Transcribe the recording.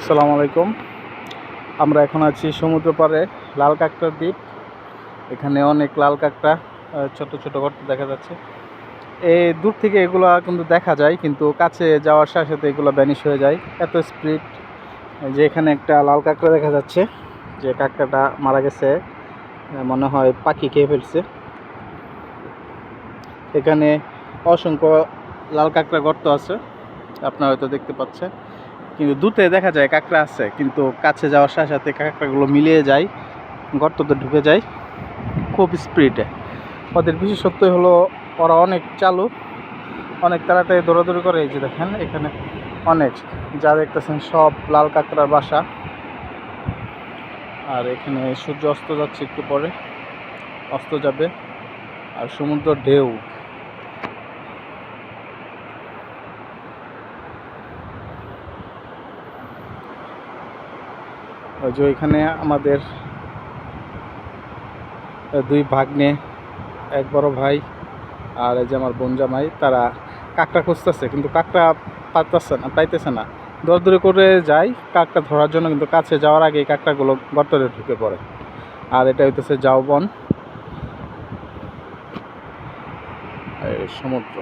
আসসালামু আলাইকুম। আমরা এখন আছি সমুদ্র পাড়ে লাল কাঁকড়ার দ্বীপ। এখানে অনেক লাল কাঁকড়া ছোট ছোট গর্ত দেখা যাচ্ছে। এই দূর থেকে এগুলো কিন্তু দেখা যায়, কিন্তু কাছে যাওয়ার সাথে সাথে এগুলো ভ্যানিশ হয়ে যায়, এত স্পিড। যে এখানে একটা লাল কাঁকড়া দেখা যাচ্ছে, যে কাঁকড়াটা মারা গেছে, মনে হয় পাখি খেয়ে ফেলছে। এখানে অসংখ্য লাল কাঁকড়া গর্ত আছে, আপনারা হয়তো দেখতে পাচ্ছেন, কিন্তু দূরে দেখা যায় কাঁকড়া আছে, কিন্তু কাছে যাওয়ার সাথে সাথে কাঁকড়াগুলো মিলিয়ে যায়, গর্ততে ঢুকে যায় খুব স্পিডে। ওদের বিশেষত্ব হলো ওরা অনেক চালু, অনেক তাড়াতাড়ি দৌড়াদৌড়ি করে। এই যে দেখেন এখানে অনেক যা দেখতেছেন সব লাল কাঁকড়ার বাসা। আর এখানে সূর্য অস্ত যাচ্ছে, একটু পরে অস্ত যাবে। আর সমুদ্র ঢেউ, ওই যে এখানে আমাদের দুই ভাগ্নে, এক বড় ভাই আর এই যে আমার বোন জামাই, তারা কাঁকড়া খুঁজতেছে, কিন্তু কাঁকড়া পাইতেছে না। দৌড়দৌড়ি করে যায় কাঁকড়া ধরার জন্য, কিন্তু কাছে যাওয়ার আগে এই কাঁকড়াগুলো গর্তে ঢুকে পড়ে। আর এটা হইতেছে ঝাউবন, সমুদ্র।